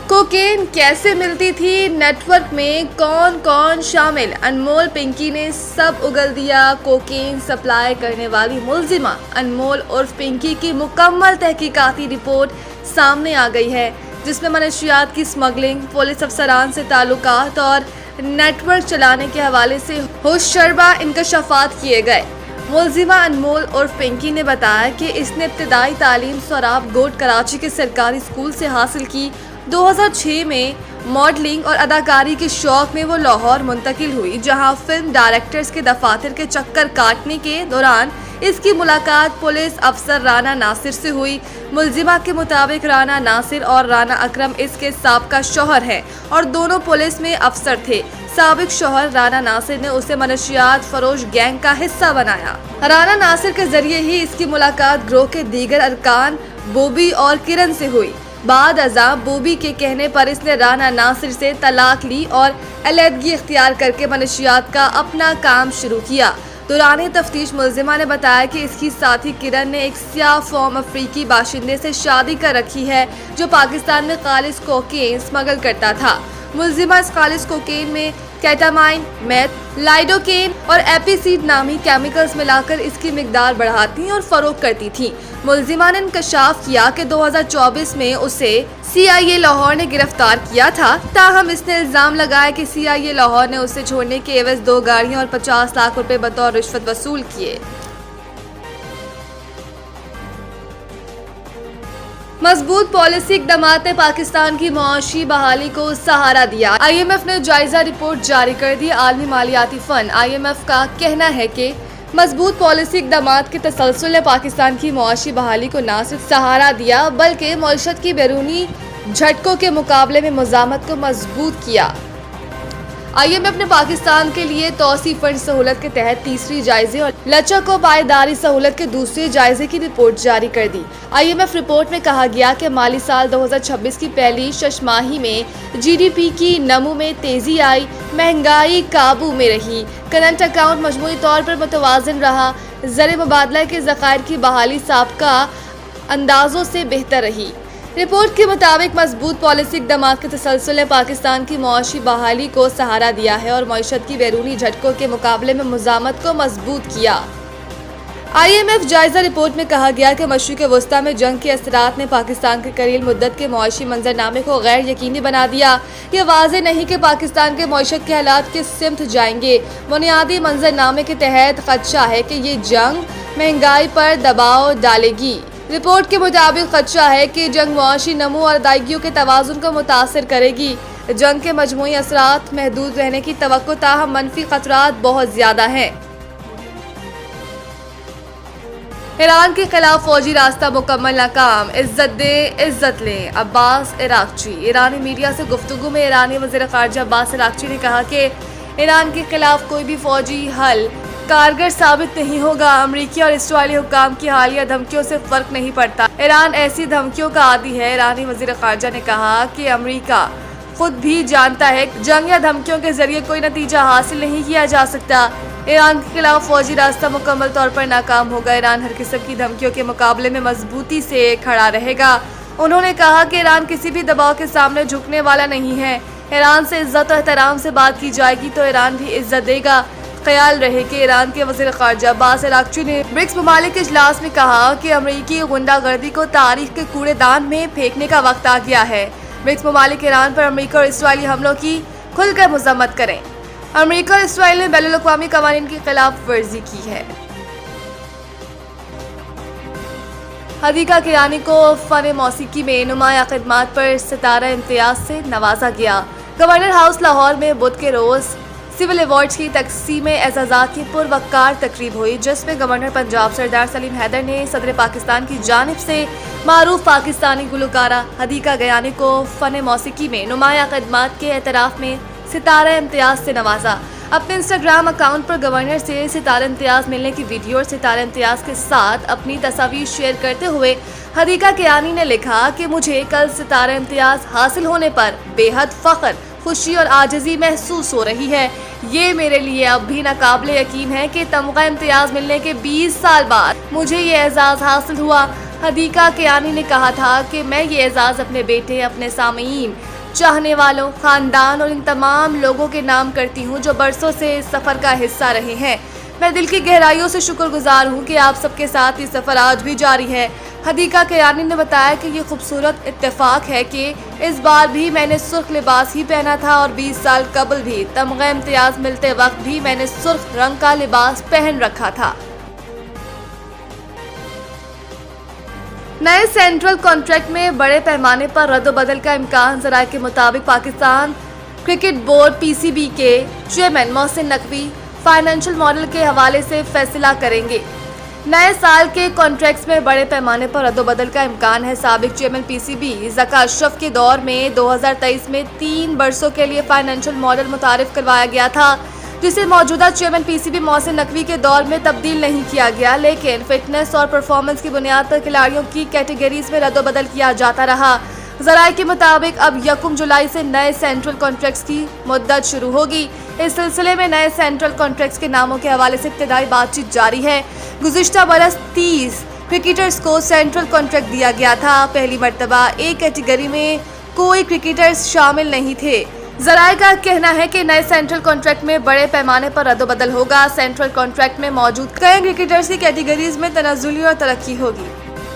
Cocaine कैसे मिलती थी, नेटवर्क में कौन कौन शामिल, अनमोल पिंकी ने सब उगल दिया। कोकेन सप्लाई करने वाली मुलजिमा अनमोल उर्फ पिंकी की मुकम्मल तहकीकाती रिपोर्ट सामने आ गई है, जिसमें मनशियात की स्मगलिंग, पुलिस अफसरान से ताल्लुकात और नेटवर्क चलाने के हवाले से होशरबा इंकशाफात किए गए। मुलजिमा अनमोल उर्फ पिंकी ने बताया कि इसने इब्तदाई तालीम सोराब गोट कराची के सरकारी स्कूल से हासिल की। 2006 में मॉडलिंग और अदाकारी के शौक में वो लाहौर मुंतकिल हुई, जहां फिल्म डायरेक्टर्स के दफातर के चक्कर काटने के दौरान इसकी मुलाकात पुलिस अफसर राना नासिर से हुई। मुलजिमा के मुताबिक राना नासिर और राना अकरम इसके साबका शौहर हैं और दोनों पुलिस में अफसर थे। साबिक शौहर राना नासिर ने उसे मनशियात फरोश गैंग का हिस्सा बनाया। राना नासिर के जरिए ही इसकी मुलाकात ग्रोह के दीगर अरकान बोबी और किरण से हुई। बाद अज़ा बोबी के कहने पर इसने राना नासिर से तलाक ली और अलहदगी इख्तियार करके मनशियात का अपना काम शुरू किया। दौरान तफ्तीश मुलजिमा ने बताया कि इसकी साथी किरण ने एक सियाह फॉर्म अफ्रीकी बाशिंदे से शादी कर रखी है, जो पाकिस्तान में खालिस कोकेन स्मगल करता था। मुलजिमा इस खालिस कोकेन में केटामाइन, मेथ, लाइडोकेन और एपीसीड नामी केमिकल्स मिलाकर इसकी मिकदार बढ़ाती और फरोख्त करती थी। मुलजिमा ने इंकशाफ किया कि 2024 में उसे CIA लाहौर ने गिरफ्तार किया था। ताहम इसने इल्जाम लगाया कि CIA लाहौर ने उसे छोड़ने के एवज 2 गाड़ियां और 50 लाख रुपए बतौर रिश्वत वसूल किए। मजबूत पॉलिसी इक़दामात ने पाकिस्तान की मुआशी बहाली को सहारा दिया। IMF ने जायजा रिपोर्ट जारी कर दी। आलमी मालियाती फंड IMF का कहना है कि मजबूत पॉलिसी इक़दामात के तसलसल ने पाकिस्तान की मुआशी बहाली को न सिर्फ सहारा दिया, बल्कि मईशत की बैरूनी झटकों के मुकाबले में मज़ामत को मजबूत किया। IMF ने पाकिस्तान के लिए तौसी फंड सहूलत के तहत तीसरी जायजे और लचक व पायदारी सहूलत के दूसरे जायजे की रिपोर्ट जारी कर दी। IMF रिपोर्ट में कहा गया कि माली साल 2026 की पहली छमाही में GDP की नमू में तेजी आई, महंगाई काबू में रही, करंट अकाउंट मजमूई तौर पर मुतवाज़िन रहा, ज़र मुबादला के ज़खायर की बहाली साबका अंदाजों से बेहतर रही। रिपोर्ट के मुताबिक मजबूत पॉलिसी इक़दामात के तसलसल ने पाकिस्तान की मुआशी बहाली को सहारा दिया है और मईशत की बैरूनी झटकों के मुकाबले में मज़ामत को मजबूत किया। IMF जायजा रिपोर्ट में कहा गया कि मशरिक़ वस्ता में जंग के असरात ने पाकिस्तान के करील मुद्दत के मुआशी मंजरनामे को गैर यकीनी बना दिया। ये वाज़ेह नहीं कि पाकिस्तान के मईशत के हालात किस सिमत जाएंगे। बुनियादी मंजरनामे के तहत खदशा है कि ये जंग महंगाई पर दबाव डालेगी। रिपोर्ट के मुताबिक खदशा है कि जंग मुआशी नमू और अदायगियों के तवाज़ुन को मुतासर करेगी। जंग के मजमूई असरात महदूद रहने की तवक्को, ताहम मनफी खतरात बहुत ज़्यादा हैं। ईरान के खिलाफ फौजी रास्ता मुकम्मल नाकाम, इज्जत दे इज्जत लें, अब्बास इराक़ची। ईरानी मीडिया से गुफ्तगू में ईरानी वज़ीर ख़ारिजा अब्बास इराक़ची ने कहा कि ईरान के खिलाफ कोई भी फौजी हल कारगर साबित नहीं होगा। अमरीकी और इसराइली हुक्काम की हालिया धमकियों से फर्क नहीं पड़ता। ईरान ऐसी धमकियों का आदी है। ईरानी वज़ीर ख़ारिजा ने कहा कि अमरीका खुद भी जानता है कि जंग या धमकियों के जरिए कोई नतीजा हासिल नहीं किया जा सकता। ईरान के खिलाफ फौजी रास्ता मुकम्मल तौर पर नाकाम होगा। ईरान हर किस्म की धमकियों के मुकाबले में मजबूती से खड़ा रहेगा। उन्होंने कहा कि ईरान किसी भी दबाव के सामने झुकने वाला नहीं है। ईरान से इज्जत और एहतराम से बात की जाएगी तो ईरान भी इज्जत देगा। ख्याल रहे कि ईरान के वज़ीर ख़ारिजा अब्बास इराक़ची ने ब्रिक्स ममालिक के इजलास में कहा कि अमरीकी गुंडागर्दी को तारीख के कूड़ेदान में फेंकने का वक्त आ गया है। ब्रिक्स ममालिक ईरान पर अमरीका और इसराइली हमलों की खुलकर मज़म्मत करें। अमरीका और इसराइल ने बैनुल अक़वामी क़वानीन की खिलाफ वर्जी की है। हदीका किरानी को फ़न मौसीकी में नुमाया खिदमात पर सितारा इम्तियाज़ से नवाजा गया। गवर्नर हाउस लाहौर में बुध के रोज़ सिविल अवार्ड्स की तकसीम एज़ाज़ात की पुरवकार तकरीब हुई, जिसमें गवर्नर पंजाब सरदार सलीम हैदर ने सदर पाकिस्तान की जानिब से मारूफ पाकिस्तानी गुलकारा हदीका गयानी को फ़न मौसीकी में नुमाया खिदमात के एतराफ़ में सितारा इम्तियाज़ से नवाजा। अपने इंस्टाग्राम अकाउंट पर गवर्नर से सितारा इम्तियाज़ मिलने की वीडियो और सितारा इम्तियाज़ के साथ अपनी तस्वीर शेयर करते हुए हदीका गयानी ने लिखा कि मुझे कल सितारा इम्तियाज़ हासिल होने पर बेहद फ़ख्र, खुशी और आजिज़ी महसूस हो रही है। ये मेरे लिए अब भी नाकाबिले यकीन है कि तमगा इम्तियाज़ मिलने के 20 साल बाद मुझे ये एजाज़ हासिल हुआ। हदीका कियानी ने कहा था कि मैं ये एजाज़ अपने बेटे, अपने सामीन चाहने वालों, खानदान और इन तमाम लोगों के नाम करती हूँ जो बरसों से इस सफ़र का हिस्सा रहे हैं। मैं दिल की गहराइयों से शुक्रगुजार हूँ कि आप सबके साथ ये सफ़र आज भी जारी है। हदीका कयानी ने बताया कि ये खूबसूरत इत्तेफाक है कि इस बार भी मैंने सुर्ख लिबास ही पहना था और 20 साल कबल भी तमग़े इम्तियाज़ मिलते वक्त भी मैंने सुर्ख रंग का लिबास पहन रखा था। नए सेंट्रल कॉन्ट्रैक्ट में बड़े पैमाने पर रद्द-बदल का इम्कान। ज़राए के मुताबिक पाकिस्तान क्रिकेट बोर्ड PCB के chairman Mohsin Naqvi financial model के हवाले से फैसला करेंगे। नए साल के कॉन्ट्रैक्ट्स में बड़े पैमाने पर रद्द-बदल का इम्कान है। साबिक चेयरमैन PCB ज़का अशरफ के दौर में 2023 में 3 बरसों के लिए फाइनेंशियल मॉडल मुतारिफ करवाया गया था, जिसे मौजूदा चेयरमैन PCB मोहसिन नकवी के दौर में तब्दील नहीं किया गया, लेकिन फिटनेस और परफॉर्मेंस की बुनियाद पर खिलाड़ियों की कैटेगरीज में रद्द-बदल किया जाता रहा। ज़राए के मुताबिक अब 1 जुलाई से नए सेंट्रल कॉन्ट्रैक्ट्स की मुद्दत शुरू होगी। इस सिलसिले में नए सेंट्रल कॉन्ट्रैक्ट्स के नामों के हवाले से इब्तिदाई बातचीत जारी है। गुज़िश्ता बरस 30 क्रिकेटर्स को सेंट्रल कॉन्ट्रैक्ट दिया गया था। पहली मर्तबा एक कैटेगरी में कोई क्रिकेटर्स शामिल नहीं थे। ज़राए का कहना है कि नए सेंट्रल कॉन्ट्रैक्ट में बड़े पैमाने पर रद्द-बदल होगा। सेंट्रल कॉन्ट्रैक्ट में मौजूद कई क्रिकेटर्स की कैटेगरीज में तनाज़ुली और तरक्की होगी।